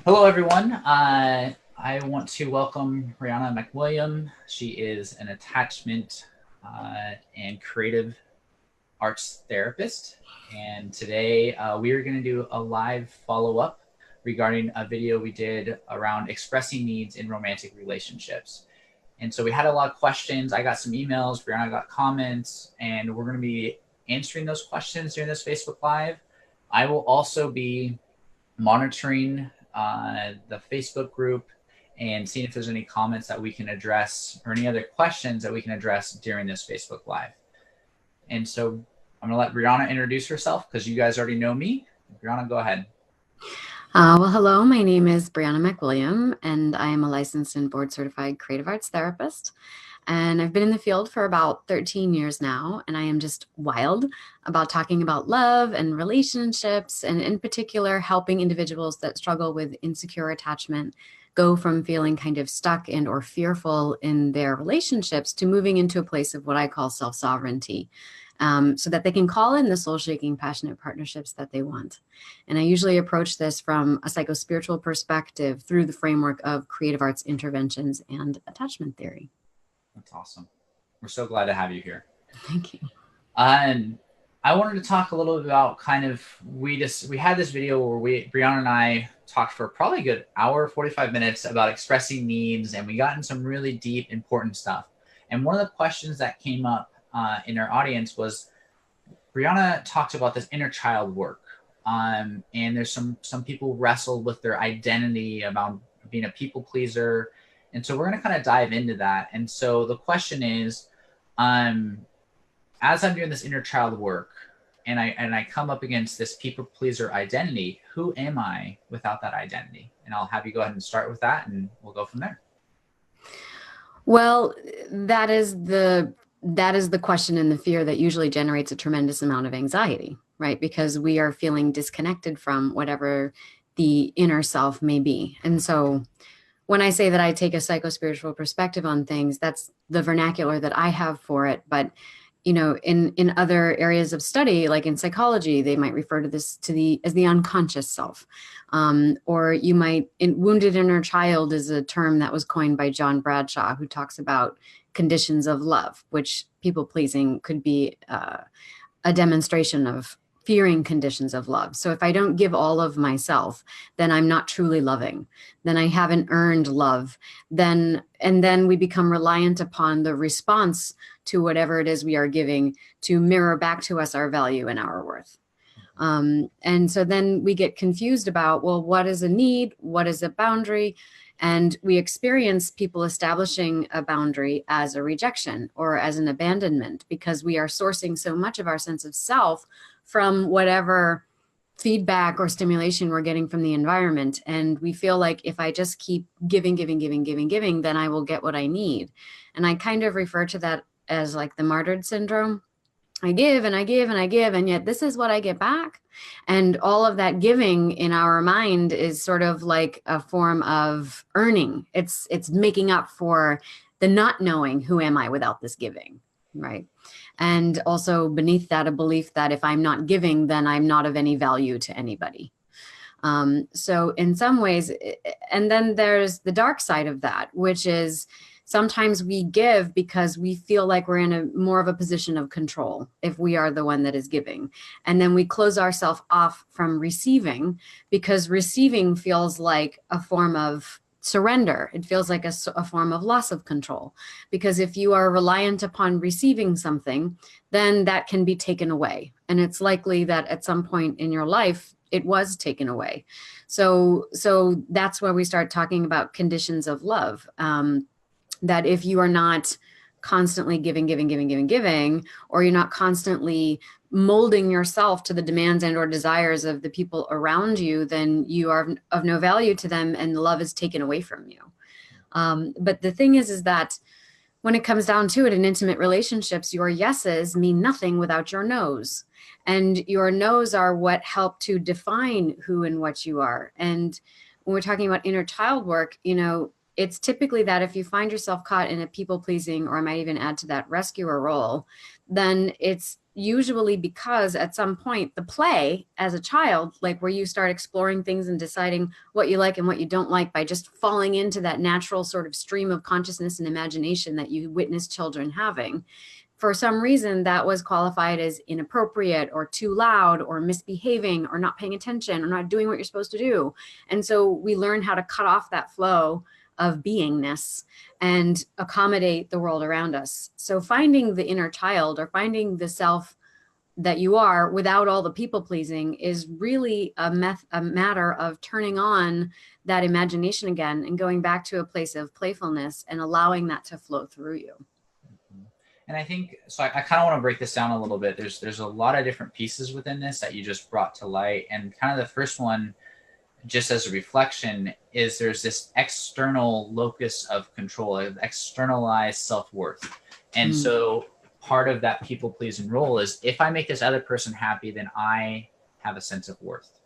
Hello, everyone. I want to welcome Briana MacWilliam. She is an attachment and creative arts therapist. And today we are going to do a live follow up regarding a video we did around expressing needs in romantic relationships. And so we had a lot of questions. I got some emails, Briana got comments, and we're going to be answering those questions during this Facebook Live. I will also be monitoring the Facebook group and seeing if there's any comments that we can address or any other questions that we can address during this Facebook Live. And so I'm going to let Briana introduce herself because you guys already know me. Briana, go ahead. Hello, my name is Briana MacWilliam, and I am a licensed and board certified creative arts therapist. And I've been in the field for about 13 years now, and I am just wild about talking about love and relationships, and in particular, helping individuals that struggle with insecure attachment go from feeling kind of stuck and or fearful in their relationships to moving into a place of what I call self-sovereignty. So that they can call in the soul-shaking, passionate partnerships that they want. And I usually approach this from a psycho-spiritual perspective through the framework of creative arts interventions and attachment theory. That's awesome. We're so glad to have you here. Thank you. And I wanted to talk a little bit about kind of we had this video where Briana and I talked for probably a good hour, 45 minutes about expressing needs, and we got in some really deep, important stuff. And one of the questions that came up in our audience was Briana talked about this inner child work. And there's some people wrestle with their identity about being a people pleaser. And so we're going to kind of dive into that. And so the question is, as I'm doing this inner child work and I come up against this people pleaser identity, who am I without that identity? And I'll have you go ahead and start with that and we'll go from there. Well, that is the question and the fear that usually generates a tremendous amount of anxiety, right? Because we are feeling disconnected from whatever the inner self may be. And so when I say that I take a psycho-spiritual perspective on things, that's the vernacular that I have for it. But in other areas of study, like in psychology, they might refer to this as the unconscious self, or you might wounded inner child is a term that was coined by John Bradshaw, who talks about conditions of love, which people pleasing could be a demonstration of fearing conditions of love. So if I don't give all of myself, then I'm not truly loving. Then I haven't earned love. And then we become reliant upon the response to whatever it is we are giving to mirror back to us our value and our worth. And so then we get confused about, well, what is a need? What is a boundary? And we experience people establishing a boundary as a rejection or as an abandonment because we are sourcing so much of our sense of self from whatever feedback or stimulation we're getting from the environment. And we feel like if I just keep giving, then I will get what I need. And I kind of refer to that as like the martyred syndrome. I give and I give and I give, and yet this is what I get back. And all of that giving in our mind is sort of like a form of earning. It's making up for the not knowing who am I without this giving, right? And also beneath that, a belief that if I'm not giving, then I'm not of any value to anybody. So in some ways, and then there's the dark side of that, which is sometimes we give because we feel like we're in a more of a position of control if we are the one that is giving. And then we close ourselves off from receiving because receiving feels like a form of surrender. It feels like a form of loss of control, because if you are reliant upon receiving something, then that can be taken away. And it's likely that at some point in your life, it was taken away. So that's where we start talking about conditions of love. That if you are not constantly giving, or you're not constantly molding yourself to the demands and or desires of the people around you, then you are of no value to them and the love is taken away from you. But the thing is that when it comes down to it, in intimate relationships, your yeses mean nothing without your nos. And your nos are what help to define who and what you are. And when we're talking about inner child work, it's typically that if you find yourself caught in a people pleasing, or I might even add to that rescuer role, then it's usually because at some point the play as a child, like where you start exploring things and deciding what you like and what you don't like by just falling into that natural sort of stream of consciousness and imagination that you witness children having, for some reason that was qualified as inappropriate or too loud or misbehaving or not paying attention or not doing what you're supposed to do. And so we learn how to cut off that flow of beingness and accommodate the world around us. So finding the inner child or finding the self that you are without all the people pleasing is really a matter of turning on that imagination again and going back to a place of playfulness and allowing that to flow through you. And I think, so I kind of want to break this down a little bit. There's a lot of different pieces within this that you just brought to light. And kind of the first one, just as a reflection, is there's this external locus of control, of externalized self-worth. And so part of that people-pleasing role is, if I make this other person happy, then I have a sense of worth.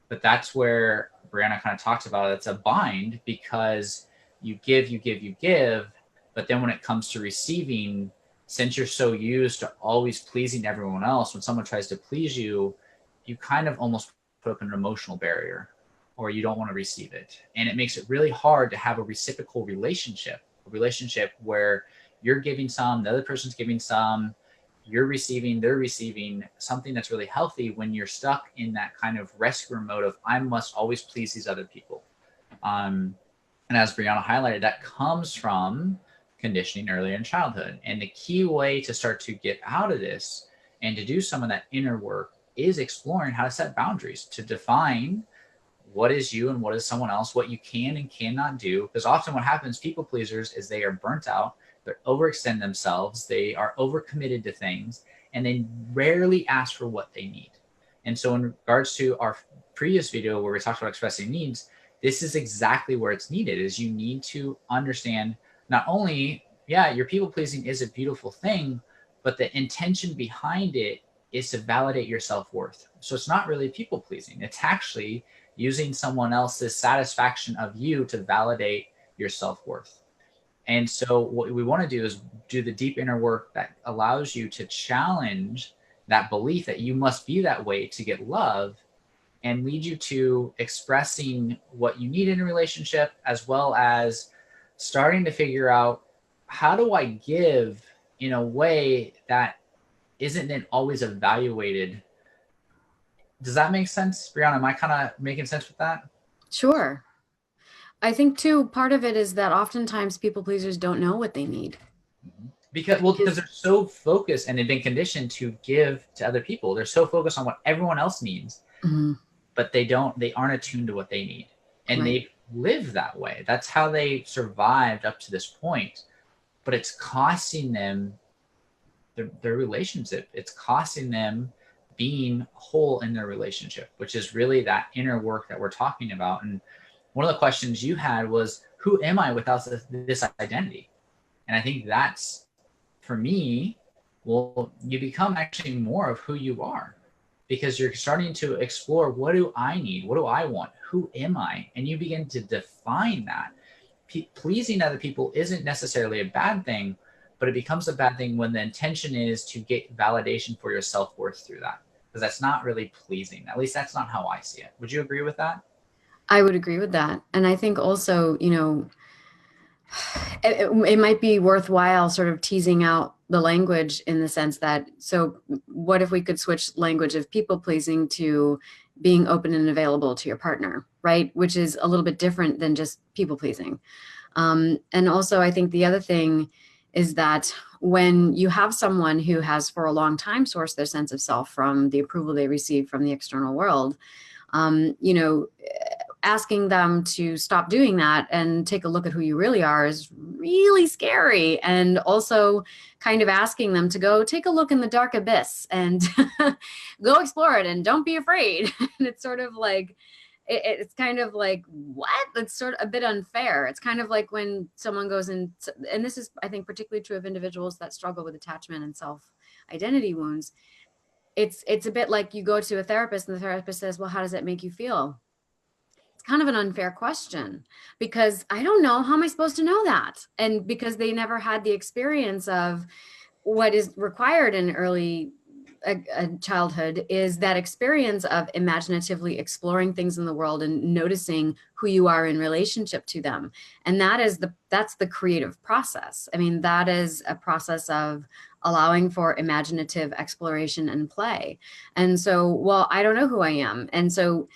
But that's where Briana kind of talks about it. It's a bind, because you give, but then when it comes to receiving, since you're so used to always pleasing everyone else, when someone tries to please you, you kind of almost put up an emotional barrier, or you don't want to receive it. And it makes it really hard to have a reciprocal relationship, a relationship where you're giving some, the other person's giving some, you're receiving, they're receiving, something that's really healthy when you're stuck in that kind of rescuer mode of, I must always please these other people. And as Briana highlighted, that comes from conditioning earlier in childhood. And the key way to start to get out of this and to do some of that inner work is exploring how to set boundaries, to define what is you and what is someone else, what you can and cannot do. Because often what happens, people pleasers, is they are burnt out, they overextend themselves, they are overcommitted to things, and they rarely ask for what they need. And so in regards to our previous video where we talked about expressing needs, this is exactly where it's needed, is you need to understand not only, yeah, your people pleasing is a beautiful thing, but the intention behind it is to validate your self-worth. So it's not really people pleasing. It's actually using someone else's satisfaction of you to validate your self-worth. And so what we want to do is do the deep inner work that allows you to challenge that belief that you must be that way to get love, and lead you to expressing what you need in a relationship, as well as starting to figure out, how do I give in a way that isn't then always evaluated? Does that make sense, Briana? Am I kind of making sense with that? Sure. I think too, part of it is that oftentimes people pleasers don't know what they need. Because they're so focused and they've been conditioned to give to other people. They're so focused on what everyone else needs, but they aren't attuned to what they need. And they live that way. That's how they survived up to this point. But it's costing them their relationship. It's costing them being whole in their relationship, which is really that inner work that we're talking about. And one of the questions you had was, who am I without this identity? And I think that's, for me, well, you become actually more of who you are, because you're starting to explore, what do I need? What do I want? Who am I? And you begin to define that. Pleasing other people isn't necessarily a bad thing, but it becomes a bad thing when the intention is to get validation for your self-worth through that, because that's not really pleasing. At least that's not how I see it. Would you agree with that? I would agree with that. And I think also, it might be worthwhile sort of teasing out the language in the sense that, so what if we could switch language of people pleasing to being open and available to your partner, right? Which is a little bit different than just people pleasing. And also, I think the other thing is that when you have someone who has for a long time sourced their sense of self from the approval they receive from the external world, asking them to stop doing that and take a look at who you really are is really scary. And also kind of asking them to go take a look in the dark abyss and go explore it and don't be afraid. And it's sort of like, it's kind of like, what? That's sort of a bit unfair. It's kind of like when someone goes in, and this is, I think, particularly true of individuals that struggle with attachment and self-identity wounds. It's a bit like you go to a therapist and the therapist says, well, how does that make you feel? It's kind of an unfair question, because I don't know, how am I supposed to know that? And because they never had the experience of what is required in early a childhood is that experience of imaginatively exploring things in the world and noticing who you are in relationship to them. And that's the creative process. I mean, that is a process of allowing for imaginative exploration and play. And so, well, I don't know who I am. And so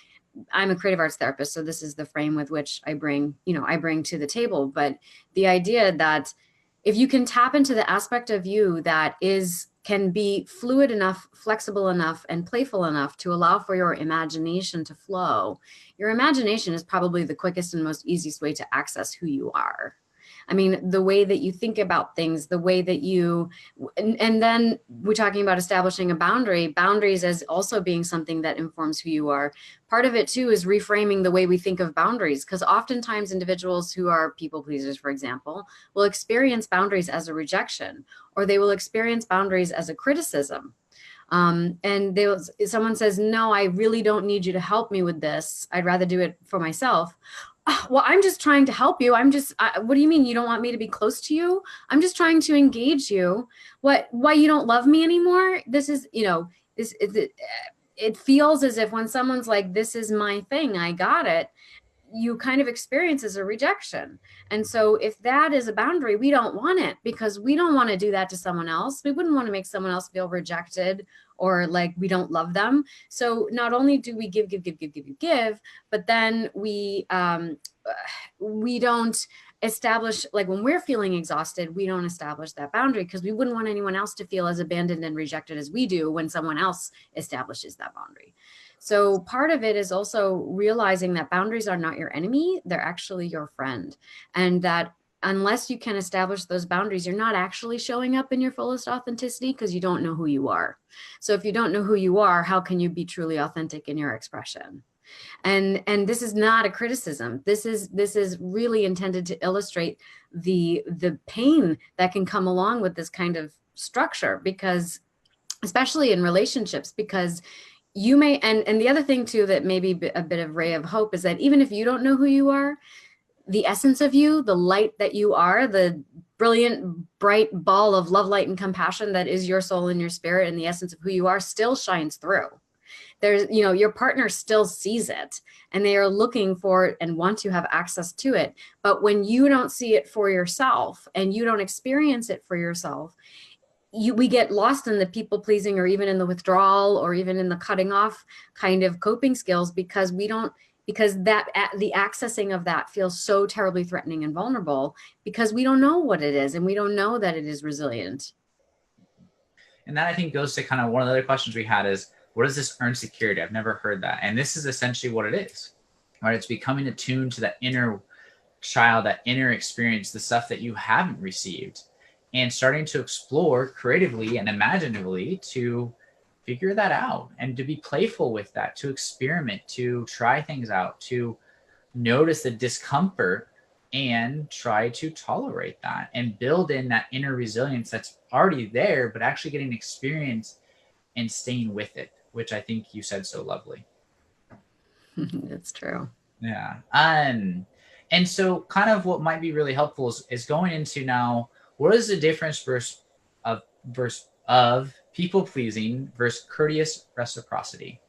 I'm a creative arts therapist. So this is the frame with which I bring to the table. But the idea that if you can tap into the aspect of you that can be fluid enough, flexible enough, and playful enough to allow for your imagination to flow, your imagination is probably the quickest and most easiest way to access who you are. I mean, the way that you think about things, the way that and then we're talking about establishing a boundaries as also being something that informs who you are. Part of it too is reframing the way we think of boundaries, because oftentimes individuals who are people pleasers, for example, will experience boundaries as a rejection, or they will experience boundaries as a criticism. And someone says, no, I really don't need you to help me with this. I'd rather do it for myself. Well, I'm just trying to help you. What do you mean you don't want me to be close to you? I'm just trying to engage you. Why you don't love me anymore? This is, it feels as if when someone's like, this is my thing, I got it, you kind of experience as a rejection. And so if that is a boundary, we don't want it, because we don't want to do that to someone else. We wouldn't want to make someone else feel rejected or like we don't love them. So not only do we give, but then we don't establish, like when we're feeling exhausted, we don't establish that boundary, because we wouldn't want anyone else to feel as abandoned and rejected as we do when someone else establishes that boundary. So part of it is also realizing that boundaries are not your enemy, they're actually your friend. And that unless you can establish those boundaries, you're not actually showing up in your fullest authenticity, because you don't know who you are. So if you don't know who you are, how can you be truly authentic in your expression? And this is not a criticism. This is really intended to illustrate the pain that can come along with this kind of structure, because especially in relationships, because you may, and the other thing too that may be a bit of ray of hope is that even if you don't know who you are, the essence of you, the light that you are, the brilliant, bright ball of love, light, and compassion that is your soul and your spirit, and the essence of who you are still shines through. There's, your partner still sees it, and they are looking for it and want to have access to it. But when you don't see it for yourself and you don't experience it for yourself, we get lost in the people pleasing, or even in the withdrawal, or even in the cutting off kind of coping skills, because the accessing of that feels so terribly threatening and vulnerable, because we don't know what it is, and we don't know that it is resilient. And that, I think, goes to kind of one of the other questions we had is, what is this earned security? I've never heard that. And this is essentially what it is, right? It's becoming attuned to that inner child, that inner experience, the stuff that you haven't received, and starting to explore creatively and imaginatively to figure that out, and to be playful with that, to experiment, to try things out, to notice the discomfort and try to tolerate that, and build in that inner resilience that's already there, but actually getting experience and staying with it, which I think you said so lovely. That's true. Yeah. And so kind of what might be really helpful is going into now, what is the difference of people pleasing versus courteous reciprocity?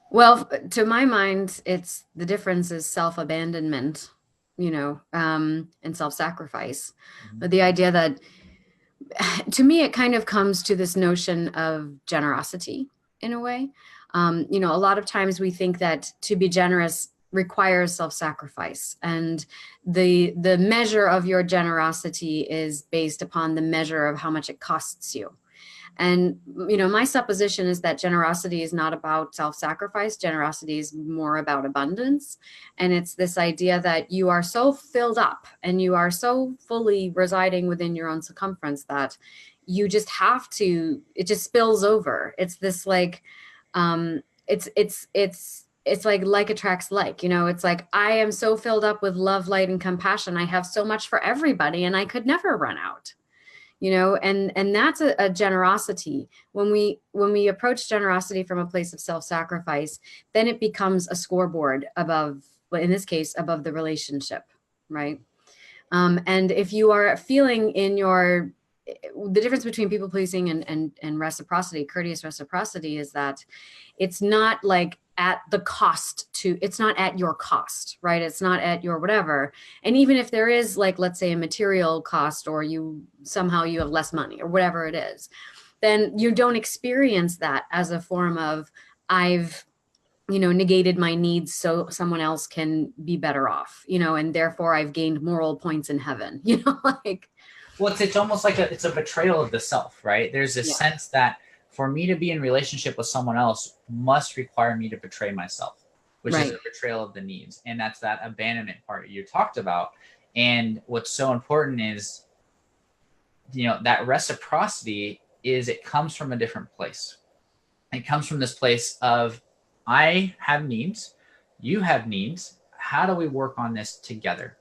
Well, to my mind, the difference is self-abandonment, and self-sacrifice. Mm-hmm. But the idea that, to me, it kind of comes to this notion of generosity in a way. A lot of times we think that to be generous requires self-sacrifice, and the measure of your generosity is based upon the measure of how much it costs you. And my supposition is that generosity is not about self-sacrifice. Generosity is more about abundance, and it's this idea that you are so filled up and you are so fully residing within your own circumference that you just have to, it just spills over. It's this like it's like attracts like, it's like, I am so filled up with love, light, and compassion. I have so much for everybody, and I could never run out, and that's a generosity. When we approach generosity from a place of self-sacrifice, then it becomes a scoreboard above, in this case, above the relationship, right? And if you are feeling in your the difference between people pleasing and reciprocity, courteous reciprocity, is that it's not like at the cost to, it's not at your cost, right? It's not at your whatever. And even if there is, like, let's say a material cost, or you somehow you have less money or whatever it is, then you don't experience that as a form of, I've, negated my needs so someone else can be better off, and therefore I've gained moral points in heaven, like. Well, it's almost like it's a betrayal of the self, right? There's this Yeah. sense that for me to be in relationship with someone else must require me to betray myself, which is Right. a betrayal of the needs. And that's that abandonment part you talked about. And what's so important is, that reciprocity is, it comes from a different place. It comes from this place of, I have needs, you have needs. How do we work on this together?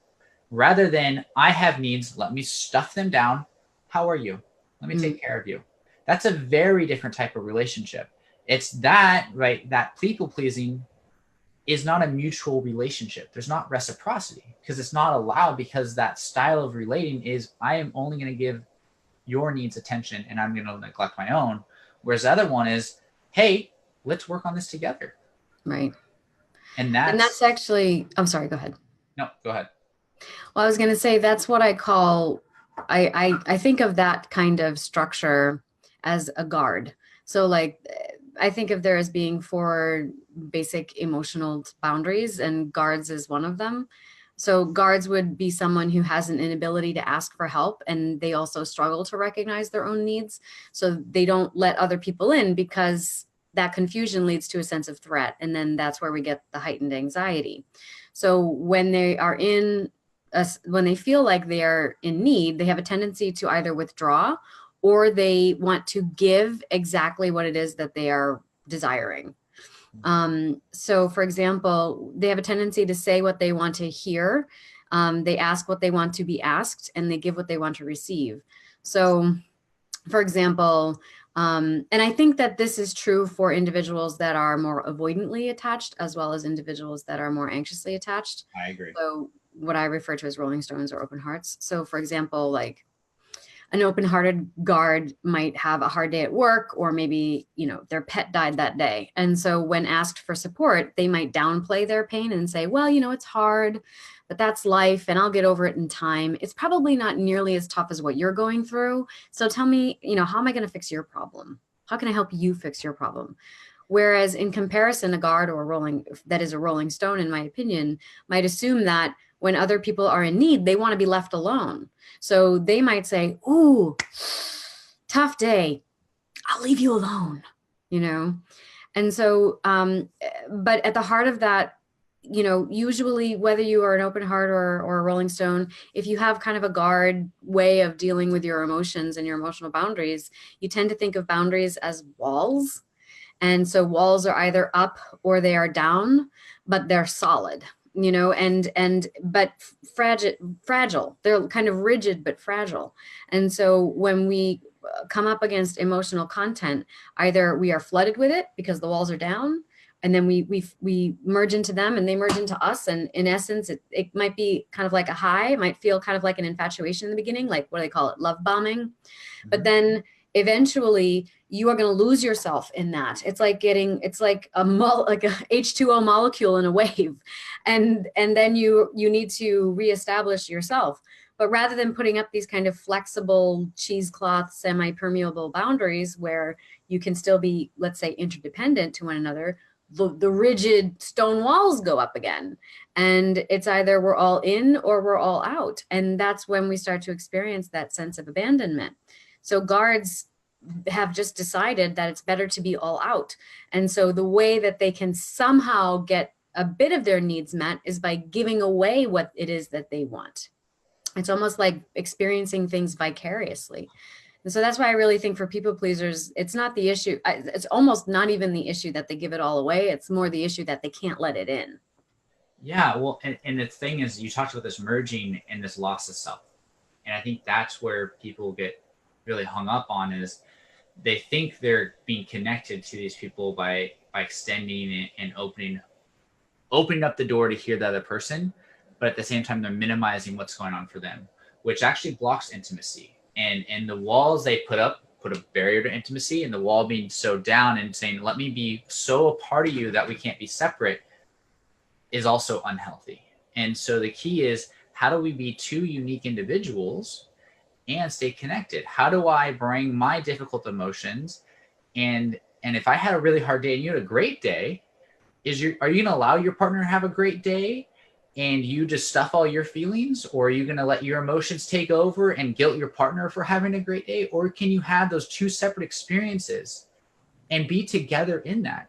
Rather than, I have needs, let me stuff them down. How are you? Let me take care of you. That's a very different type of relationship. It's that, right? That people pleasing is not a mutual relationship. There's not reciprocity because it's not allowed, because that style of relating is, I am only going to give your needs attention and I'm going to neglect my own. Whereas the other one is, hey, let's work on this together. Right. And that's actually, I'm sorry, go ahead. No, go ahead. Well, I was going to say, that's what I call, I think of that kind of structure as a guard. So, like, I think of there as being 4 basic emotional boundaries, and guards is one of them. So guards would be someone who has an inability to ask for help, and they also struggle to recognize their own needs. So they don't let other people in, because that confusion leads to a sense of threat. And then that's where we get the heightened anxiety. So when they are when they feel like they are in need, they have a tendency to either withdraw, or they want to give exactly what it is that they are desiring. So for example, they have a tendency to say what they want to hear. They ask what they want to be asked, and they give what they want to receive. So for example, and I think that this is true for individuals that are more avoidantly attached, as well as individuals that are more anxiously attached. I agree. So what I refer to as rolling stones or open hearts. So for example, like, an open-hearted guard might have a hard day at work, or maybe, their pet died that day. And so when asked for support, they might downplay their pain and say, well, it's hard, but that's life and I'll get over it in time. It's probably not nearly as tough as what you're going through. So tell me, how am I going to fix your problem? How can I help you fix your problem? Whereas in comparison, a guard or a rolling stone, in my opinion, might assume that when other people are in need, they want to be left alone. So they might say, ooh, tough day, I'll leave you alone, And so, but at the heart of that, usually, whether you are an open heart or a rolling stone, if you have kind of a guard way of dealing with your emotions and your emotional boundaries, you tend to think of boundaries as walls. And so walls are either up or they are down, but they're solid, but fragile. They're kind of rigid, but fragile. And so when we come up against emotional content, either we are flooded with it because the walls are down, and then we merge into them and they merge into us. And in essence, it might be kind of like a high. It might feel kind of like an infatuation in the beginning, like, what do they call it? Love bombing. Mm-hmm. But then eventually you are going to lose yourself in that. It's like like a H2O molecule in a wave. And then you need to reestablish yourself. But rather than putting up these kind of flexible cheesecloth, semi-permeable boundaries where you can still be, let's say, interdependent to one another, the rigid stone walls go up again. And it's either we're all in or we're all out. And that's when we start to experience that sense of abandonment. So guards have just decided that it's better to be all out. And so the way that they can somehow get a bit of their needs met is by giving away what it is that they want. It's almost like experiencing things vicariously. And so that's why I really think for people pleasers, it's not the issue. It's almost not even the issue that they give it all away. It's more the issue that they can't let it in. Yeah, well, and the thing is, you talked about this merging and this loss of self. And I think that's where people get really hung up on, is they think they're being connected to these people by extending and opening up the door to hear the other person, but at the same time they're minimizing what's going on for them, which actually blocks intimacy. And the walls they put a barrier to intimacy, and the wall being so down and saying, let me be so a part of you that we can't be separate, is also unhealthy. And so the key is, how do we be two unique individuals and stay connected? How do I bring my difficult emotions, and if I had a really hard day and you had a great day, are you going to allow your partner to have a great day and you just stuff all your feelings, or are you going to let your emotions take over and guilt your partner for having a great day? Or can you have those two separate experiences and be together in that?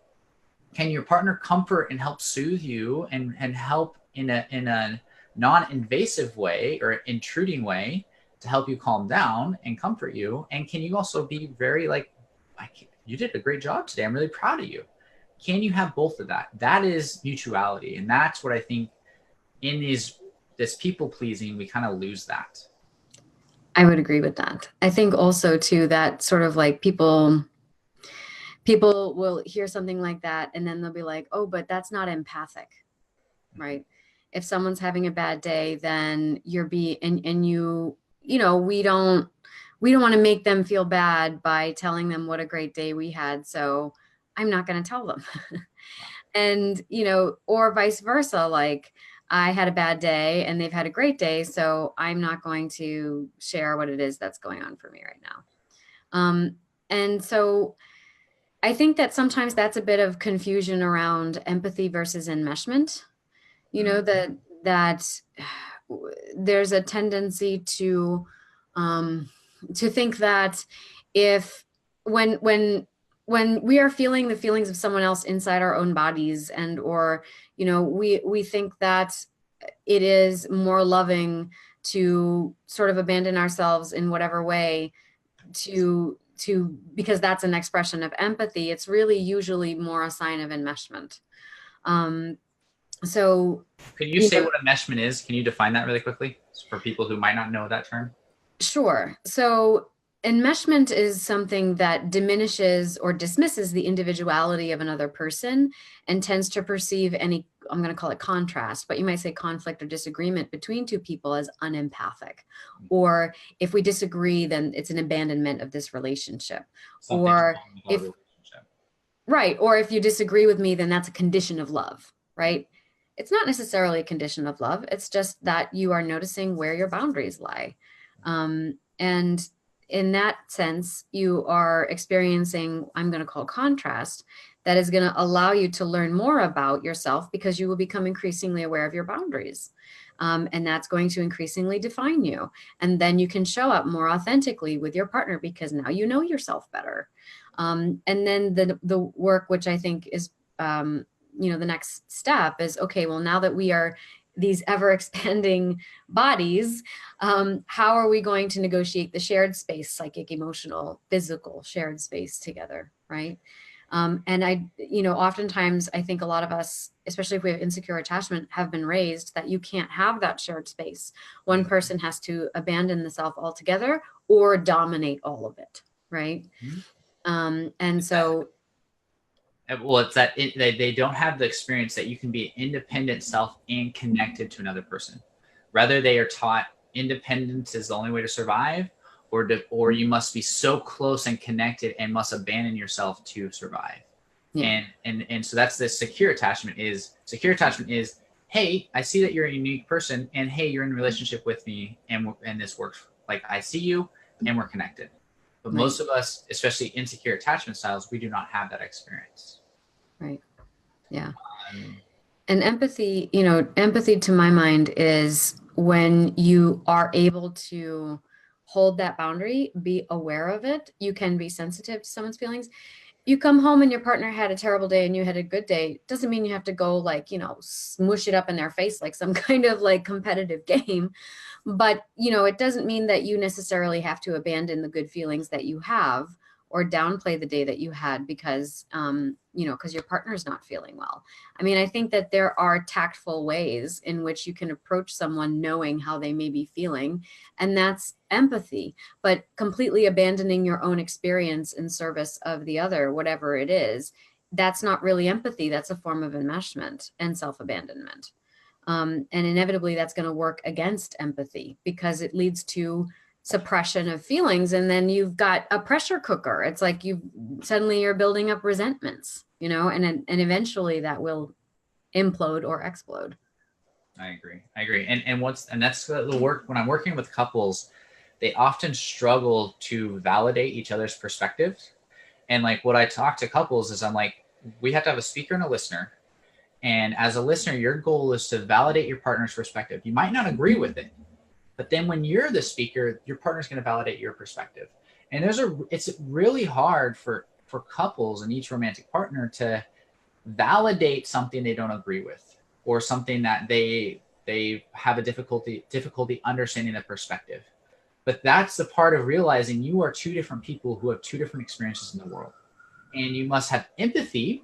Can your partner comfort and help soothe you and help in a non-invasive way or intruding way to help you calm down and comfort you? And can you also be very like, you did a great job today, I'm really proud of you? Can you have both of that? That is mutuality. And that's what I think in this people pleasing, we kind of lose that. I would agree with that. I think also too, that sort of like people will hear something like that and then they'll be like, oh, but that's not empathic, right? If someone's having a bad day, then and you know, we don't want to make them feel bad by telling them what a great day we had. So I'm not going to tell them. And, you know, or vice versa. Like, I had a bad day and they've had a great day, so I'm not going to share what it is that's going on for me right now. And so I think that sometimes that's a bit of confusion around empathy versus enmeshment. You know, that there's a tendency to think that if when we are feeling the feelings of someone else inside our own bodies, and or, you know, we think that it is more loving to sort of abandon ourselves in whatever way to because that's an expression of empathy. It's really usually more a sign of enmeshment. So can you say what enmeshment is? Can you define that really quickly for people who might not know that term? Sure. So enmeshment is something that diminishes or dismisses the individuality of another person and tends to perceive any, I'm going to call it contrast, but you might say conflict or disagreement between two people as unempathic. Or if we disagree, then it's an abandonment of this relationship. Or if, right. Or if you disagree with me, then that's a condition of love, right? It's not necessarily a condition of love. It's just that you are noticing where your boundaries lie. And in that sense, you are experiencing, I'm going to call contrast, that is going to allow you to learn more about yourself because you will become increasingly aware of your boundaries. And that's going to increasingly define you. And then you can show up more authentically with your partner because now you know yourself better. And then the work, which I think is, you know, the next step is, okay, well, now that we are these ever expanding bodies, how are we going to negotiate the shared space, psychic, emotional, physical shared space together, right? And I, you know, oftentimes I think a lot of us, especially if we have insecure attachment, have been raised that you can't have that shared space. One person has to abandon the self altogether or dominate all of it, right? And so well, it's that they don't have the experience that you can be an independent self and connected to another person. Rather, they are taught independence is the only way to survive, or you must be so close and connected and must abandon yourself to survive. Yeah. And so that's the secure attachment is, hey, I see that you're a unique person, and hey, you're in a relationship with me, and this works. Like, I see you and we're connected. But right. Most of us, especially insecure attachment styles, we do not have that experience. Right. Yeah. And empathy, you know, empathy to my mind is when you are able to hold that boundary, be aware of it. You can be sensitive to someone's feelings. You come home and your partner had a terrible day and you had a good day. Doesn't mean you have to go like, you know, smush it up in their face like some kind of like competitive game. But, you know, it doesn't mean that you necessarily have to abandon the good feelings that you have or downplay the day that you had because, you know, because your partner's not feeling well. I mean, I think that there are tactful ways in which you can approach someone knowing how they may be feeling, and that's empathy. But completely abandoning your own experience in service of the other, whatever it is, that's not really empathy. That's a form of enmeshment and self-abandonment. And inevitably, that's going to work against empathy because it leads to suppression of feelings, and then you've got a pressure cooker. It's like you're building up resentments, and eventually that will implode or explode. I agree. And that's the work when I'm working with couples, they often struggle to validate each other's perspectives. And like what I talk to couples is I'm like, we have to have a speaker and a listener. And as a listener, your goal is to validate your partner's perspective. You might not agree with it, but then when you're the speaker, your partner's going to validate your perspective. And it's really hard for couples and each romantic partner to validate something they don't agree with, or something that they have a difficulty understanding the perspective. But that's the part of realizing you are two different people who have two different experiences in the world. And you must have empathy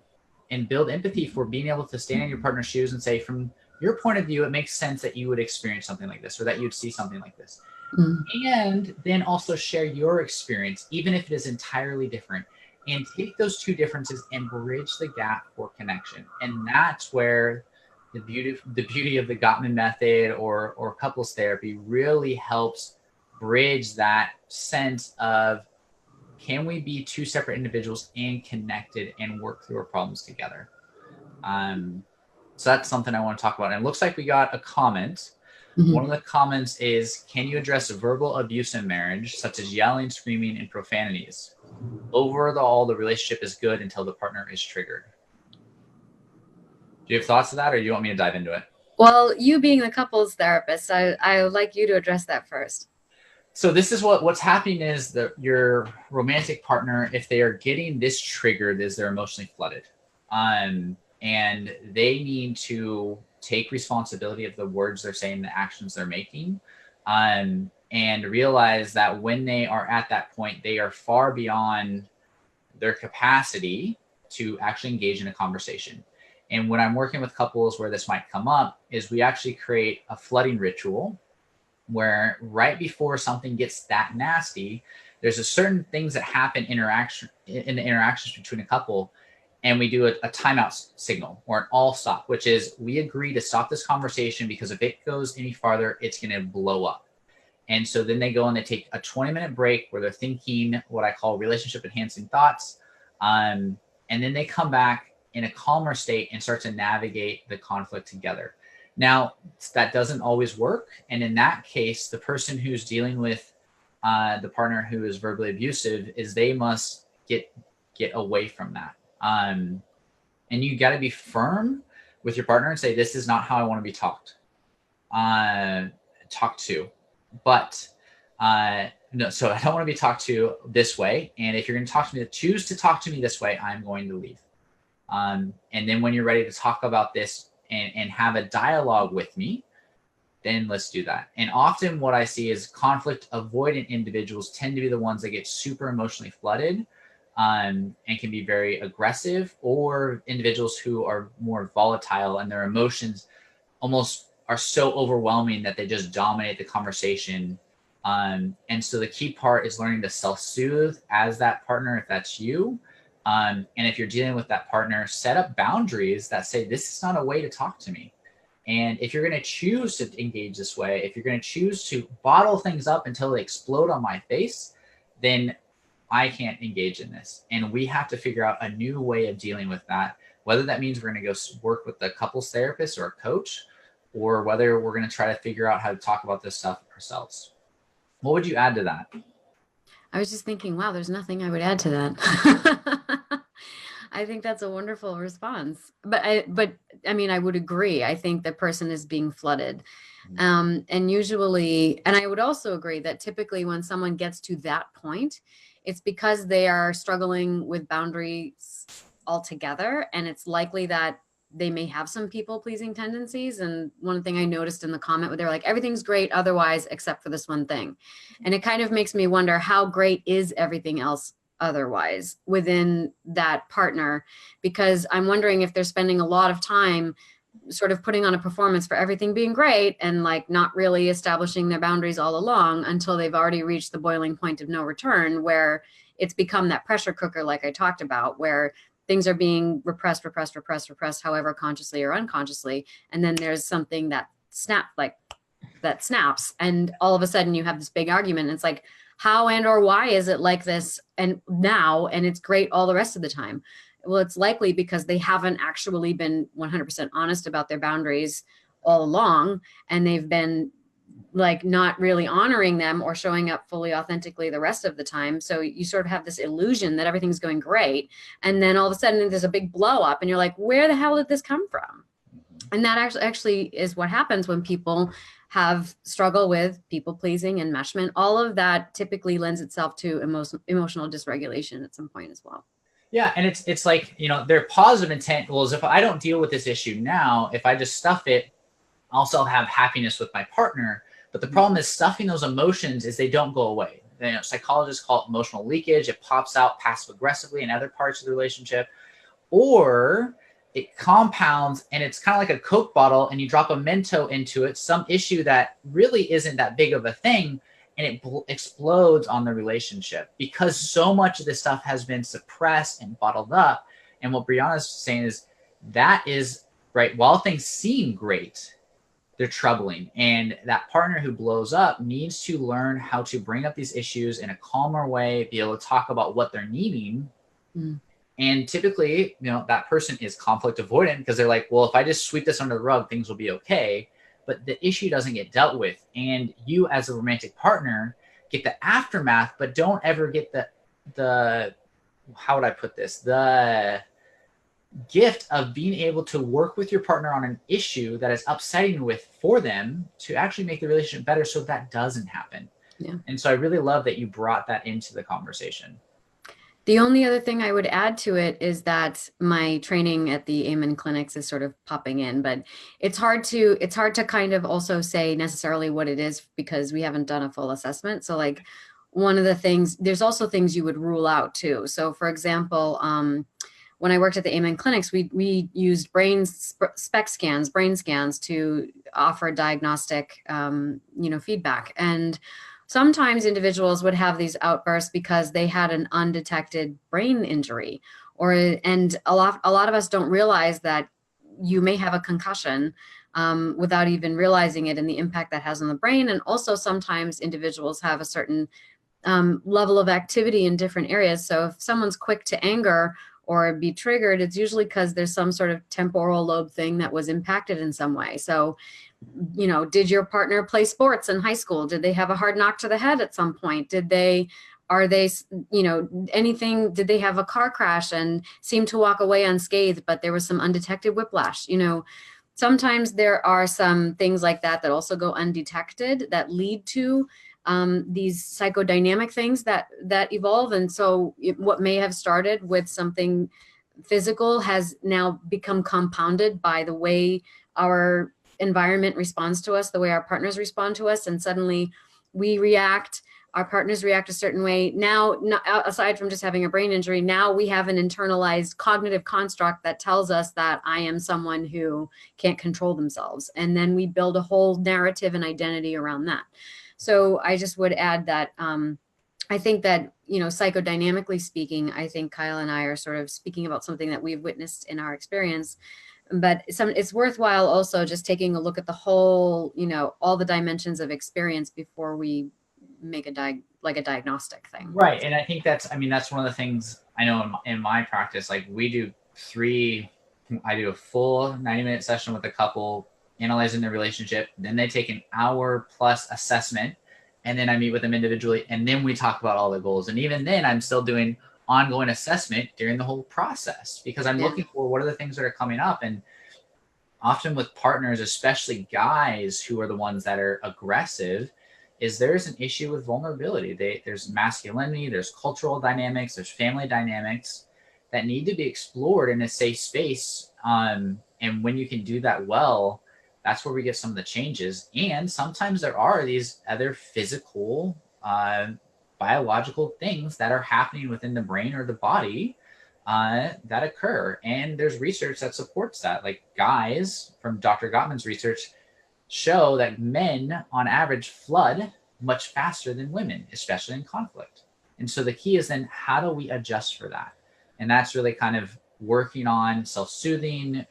and build empathy for being able to stand in your partner's shoes and say, from your point of view, it makes sense that you would experience something like this, or that you'd see something like this. And then also share your experience, even if it is entirely different, and take those two differences and bridge the gap for connection. And that's where the beauty of the Gottman method or couples therapy really helps bridge that sense of, can we be two separate individuals and connected and work through our problems together? So that's something I want to talk about. And it looks like we got a comment. One of the comments is, can you address verbal abuse in marriage, such as yelling, screaming, and profanities? Overall, the relationship is good until the partner is triggered. Do you have thoughts of that, or do you want me to dive into it? Well, you being the couples therapist, I would like you to address that first. So this is what's happening is that your romantic partner, if they are getting this triggered, is they're emotionally flooded. And they need to take responsibility of the words they're saying, the actions they're making, and realize that when they are at that point, they are far beyond their capacity to actually engage in a conversation. And when I'm working with couples where this might come up, is we actually create a flooding ritual where right before something gets that nasty, there's a certain things that happen in the interactions between a couple. And we do a timeout signal, or an all stop, which is we agree to stop this conversation because if it goes any farther, it's going to blow up. And so then they go and they take a 20-minute break where they're thinking what I call relationship enhancing thoughts. And then they come back in a calmer state and start to navigate the conflict together. Now, that doesn't always work. And in that case, the person who's dealing with the partner who is verbally abusive is they must get away from that. And you got to be firm with your partner and say, this is not how I want to be talked to. But no, so I don't want to be talked to this way. And if you're going to choose to talk to me this way, I'm going to leave. And then when you're ready to talk about this and have a dialogue with me, then let's do that. And often what I see is conflict avoidant individuals tend to be the ones that get super emotionally flooded and can be very aggressive, or individuals who are more volatile and their emotions almost are so overwhelming that they just dominate the conversation. And so the key part is learning to self-soothe as that partner, if that's you. And if you're dealing with that partner, set up boundaries that say, this is not a way to talk to me. And if you're going to choose to engage this way, if you're going to choose to bottle things up until they explode on my face, then I can't engage in this. And we have to figure out a new way of dealing with that, whether that means we're going to go work with a couples therapist or a coach, or whether we're going to try to figure out how to talk about this stuff ourselves. What would you add to that? I was just thinking, wow, there's nothing I would add to that. I think that's a wonderful response. But I mean, I would agree. I think the person is being flooded. And usually, and I would also agree that typically when someone gets to that point, it's because they are struggling with boundaries altogether. And it's likely that they may have some people pleasing tendencies. And one thing I noticed in the comment where they're like, everything's great otherwise, except for this one thing. And it kind of makes me wonder, how great is everything else otherwise within that partner? Because I'm wondering if they're spending a lot of time sort of putting on a performance for everything being great and like not really establishing their boundaries all along until they've already reached the boiling point of no return, where it's become that pressure cooker, like I talked about, where things are being repressed, however consciously or unconsciously. And then there's something that snapped, like that snaps, and all of a sudden you have this big argument. And it's like, how and or why is it like this and now, and it's great all the rest of the time? Well, it's likely because they haven't actually been 100% honest about their boundaries all along, and they've been like not really honoring them or showing up fully authentically the rest of the time. So you sort of have this illusion that everything's going great, and then all of a sudden there's a big blow up and you're like, where the hell did this come from? And that actually is what happens when people have struggle with people pleasing, enmeshment. All of that typically lends itself to emotional dysregulation at some point as well. Yeah, and it's like, their positive intent was, if I don't deal with this issue now, if I just stuff it, I'll still have happiness with my partner. But the problem is stuffing those emotions is they don't go away. Psychologists call it emotional leakage. It pops out passive aggressively in other parts of the relationship, or it compounds and it's kind of like a Coke bottle, and you drop a Mento into it, some issue that really isn't that big of a thing, and it explodes on the relationship because so much of this stuff has been suppressed and bottled up. And what Briana's saying is that is right. While things seem great, they're troubling. And that partner who blows up needs to learn how to bring up these issues in a calmer way, be able to talk about what they're needing. And typically, that person is conflict avoidant because they're like, well, if I just sweep this under the rug, things will be okay. But the issue doesn't get dealt with. And you as a romantic partner get the aftermath, but don't ever get the how would I put this? The gift of being able to work with your partner on an issue that is upsetting for them to actually make the relationship better so that doesn't happen. Yeah. And so I really love that you brought that into the conversation. The only other thing I would add to it is that my training at the Amen clinics is sort of popping in, but it's hard to kind of also say necessarily what it is because we haven't done a full assessment. So like one of the things, there's also things you would rule out too. So for example, when I worked at the Amen clinics, we used brain scans to offer diagnostic, feedback. And sometimes individuals would have these outbursts because they had an undetected brain injury, and a lot of us don't realize that you may have a concussion without even realizing it and the impact that has on the brain. And also sometimes individuals have a certain level of activity in different areas. So if someone's quick to anger or be triggered, it's usually because there's some sort of temporal lobe thing that was impacted in some way. So did your partner play sports in high school? Did they have a hard knock to the head at some point? Did they anything? Did they have a car crash and seem to walk away unscathed, but there was some undetected whiplash? Sometimes there are some things like that also go undetected that lead to these psychodynamic things that evolve. And so what may have started with something physical has now become compounded by the way our environment responds to us, the way our partners respond to us, and suddenly our partners react a certain way. Now, aside from just having a brain injury, now we have an internalized cognitive construct that tells us that I am someone who can't control themselves. And then we build a whole narrative and identity around that. So I just would add that I think that, psychodynamically speaking, I think Kyle and I are sort of speaking about something that we've witnessed in our experience. But it's worthwhile also just taking a look at the whole, all the dimensions of experience before we make a diagnostic thing. Right. And I think that's one of the things I know in my practice. Like I do a full 90-minute session with a couple, analyzing their relationship. Then they take an hour plus assessment. And then I meet with them individually. And then we talk about all the goals. And even then I'm still doing ongoing assessment during the whole process because I'm looking for what are the things that are coming up. And often with partners, especially guys who are the ones that are aggressive, is there's an issue with vulnerability. There's masculinity, there's cultural dynamics, there's family dynamics that need to be explored in a safe space. And when you can do that well, that's where we get some of the changes. And sometimes there are these other physical, biological things that are happening within the brain or the body that occur. And there's research that supports that. Like guys from Dr. Gottman's research show that men on average flood much faster than women, especially in conflict. And so the key is then how do we adjust for that? And that's really kind of working on self-soothing,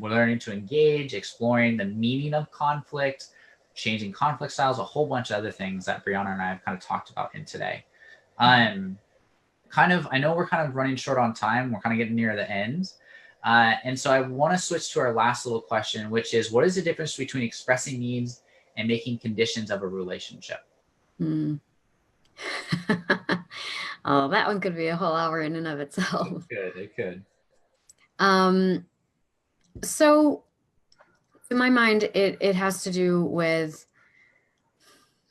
learning to engage, exploring the meaning of conflict, changing conflict styles, a whole bunch of other things that Briana and I have kind of talked about in today. I know we're kind of running short on time. We're kind of getting near the end. And so I want to switch to our last little question, which is, what is the difference between expressing needs and making conditions of a relationship? Hmm. Oh, that one could be a whole hour in and of itself. It could. So in my mind, it has to do with,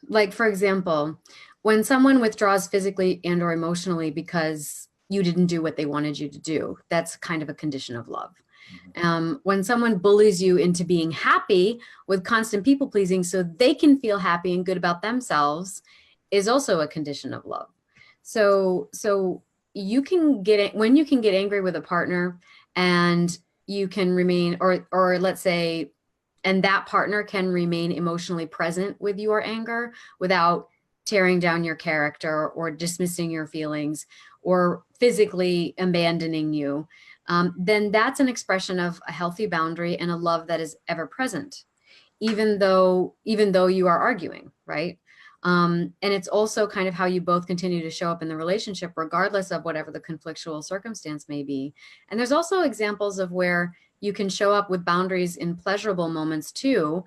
like, for example, when someone withdraws physically and or emotionally because you didn't do what they wanted you to do, that's kind of a condition of love. When someone bullies you into being happy with constant people pleasing so they can feel happy and good about themselves is also a condition of love. So you can get, when you can get angry with a partner and you can remain, or let's say, and that partner can remain emotionally present with your anger without tearing down your character or dismissing your feelings or physically abandoning you, then that's an expression of a healthy boundary and a love that is ever present, even though you are arguing, right? And it's also kind of how you both continue to show up in the relationship, regardless of whatever the conflictual circumstance may be. And there's also examples of where you can show up with boundaries in pleasurable moments too.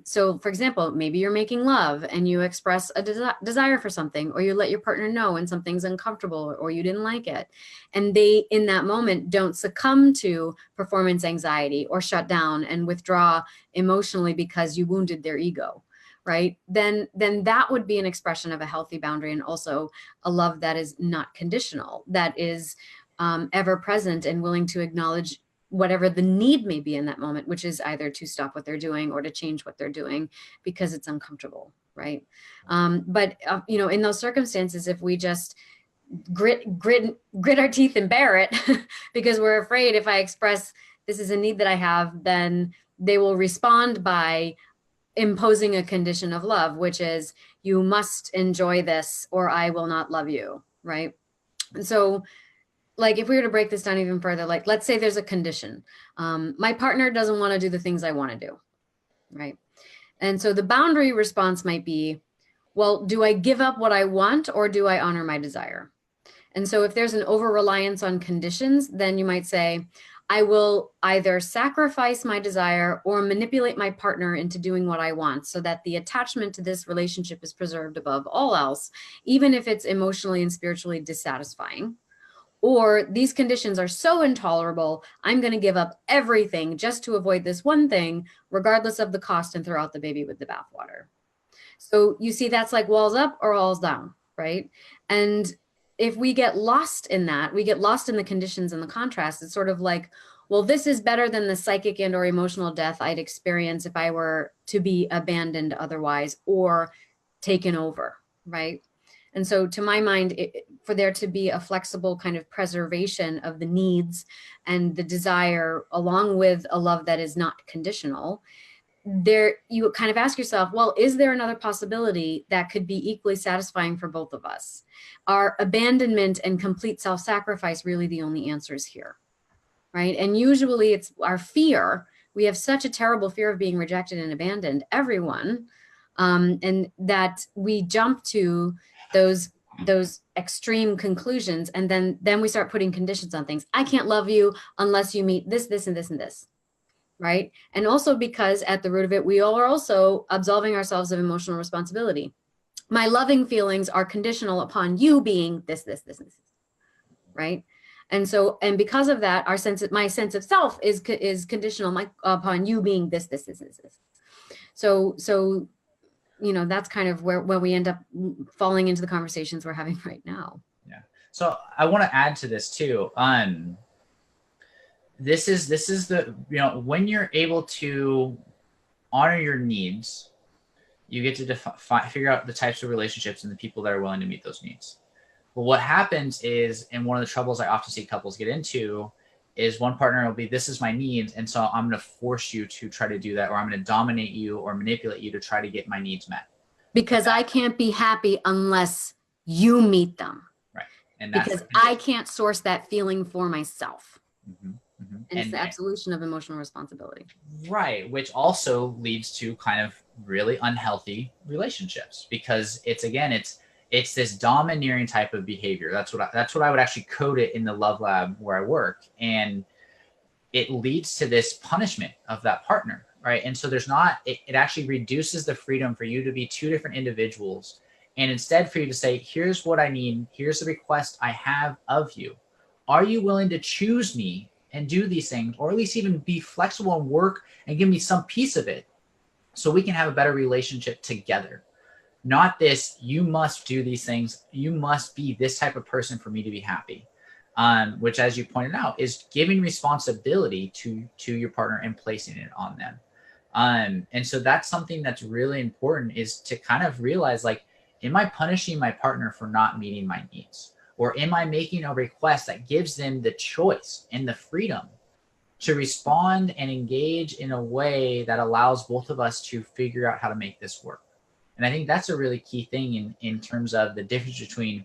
So for example, maybe you're making love and you express a desire for something, or you let your partner know when something's uncomfortable or you didn't like it. And they, in that moment, don't succumb to performance anxiety or shut down and withdraw emotionally because you wounded their ego, right? Then that would be an expression of a healthy boundary, and also a love that is not conditional, that is ever present and willing to acknowledge whatever the need may be in that moment, which is either to stop what they're doing or to change what they're doing because it's uncomfortable, right? But in those circumstances, if we just grit our teeth and bear it because we're afraid if I express this is a need that I have, then they will respond by imposing a condition of love, which is you must enjoy this or I will not love you, right? And so, like, if we were to break this down even further, like, let's say there's a condition. My partner doesn't want to do the things I want to do, right? And so the boundary response might be, well, do I give up what I want or do I honor my desire? And so if there's an over-reliance on conditions, then you might say, I will either sacrifice my desire or manipulate my partner into doing what I want so that the attachment to this relationship is preserved above all else, even if it's emotionally and spiritually dissatisfying. Or these conditions are so intolerable, I'm going to give up everything just to avoid this one thing, regardless of the cost, and throw out the baby with the bathwater. So you see, that's like walls up or walls down, right? And if we get lost in that, we get lost in the conditions and the contrast. It's sort of like, well, this is better than the psychic and or emotional death I'd experience if I were to be abandoned otherwise or taken over, right? And so to my mind, for there to be a flexible kind of preservation of the needs and the desire, along with a love that is not conditional, there you kind of ask yourself, well, is there another possibility that could be equally satisfying for both of us? Are abandonment and complete self-sacrifice really the only answers here, right? And usually it's our fear. We have such a terrible fear of being rejected and abandoned, everyone, and that we jump to those extreme conclusions, and then we start putting conditions on things. I can't love you unless you meet this, this, and this, and this, right? And also because at the root of it, we all are also absolving ourselves of emotional responsibility. My loving feelings are conditional upon you being this, this, this, and this, right? And so, and because of that, my sense of self is conditional upon you being this, this, this, this, this. So that's kind of where we end up falling into the conversations we're having right now. Yeah. So I want to add to this too. This is the, when you're able to honor your needs, you get to figure out the types of relationships and the people that are willing to meet those needs. But what happens is, and one of the troubles I often see couples get into is one partner will be, this is my needs, and so I'm going to force you to try to do that, or I'm going to dominate you or manipulate you to try to get my needs met. Because I can't be happy unless you meet them. Right. And because I can't source that feeling for myself. Mm-hmm. Mm-hmm. And it's the absolution of emotional responsibility. Right. Which also leads to kind of really unhealthy relationships, because it's, again, it's this domineering type of behavior. That's what I would actually code it in the love lab where I work. And it leads to this punishment of that partner, right? And so it actually reduces the freedom for you to be two different individuals. And instead for you to say, here's what I need, here's the request I have of you. Are you willing to choose me and do these things, or at least even be flexible and work and give me some piece of it so we can have a better relationship together? Not this, you must do these things, you must be this type of person for me to be happy. Which, as you pointed out, is giving responsibility to your partner and placing it on them. And so that's something that's really important, is to kind of realize, like, am I punishing my partner for not meeting my needs? Or am I making a request that gives them the choice and the freedom to respond and engage in a way that allows both of us to figure out how to make this work? And I think that's a really key thing in terms of the difference between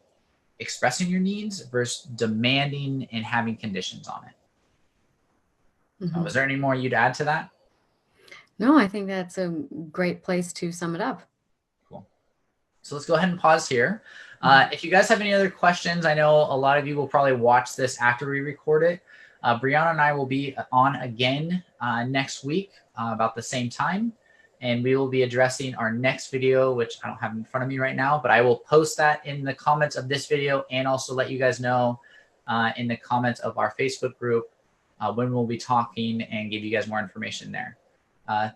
expressing your needs versus demanding and having conditions on it. Mm-hmm. Is there any more you'd add to that? No, I think that's a great place to sum it up. Cool. So let's go ahead and pause here. If you guys have any other questions, I know a lot of you will probably watch this after we record it. Briana and I will be on again next week about the same time. And we will be addressing our next video, which I don't have in front of me right now, but I will post that in the comments of this video, and also let you guys know in the comments of our Facebook group when we'll be talking, and give you guys more information there.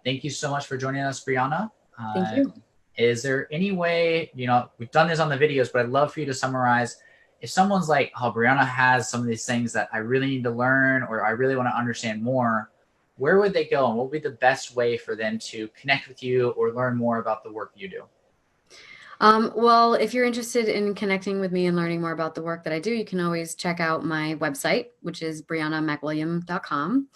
Thank you so much for joining us, Briana. Thank you. Is there any way, we've done this on the videos, but I'd love for you to summarize. If someone's like, oh, Briana has some of these things that I really need to learn, or I really want to understand more, where would they go, and what would be the best way for them to connect with you or learn more about the work you do? Well, if you're interested in connecting with me and learning more about the work that I do, you can always check out my website, which is brianamacwilliam.com.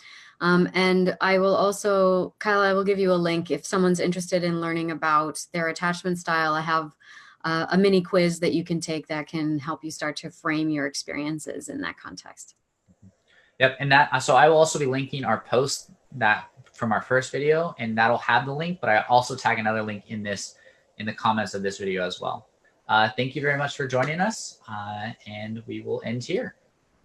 And I will also, Kyle, I will give you a link if someone's interested in learning about their attachment style. I have a mini quiz that you can take that can help you start to frame your experiences in that context. Yep. And so I will also be linking our post that from our first video, and that'll have the link, but I also tag another link in the comments of this video as well. Thank you very much for joining us, and we will end here.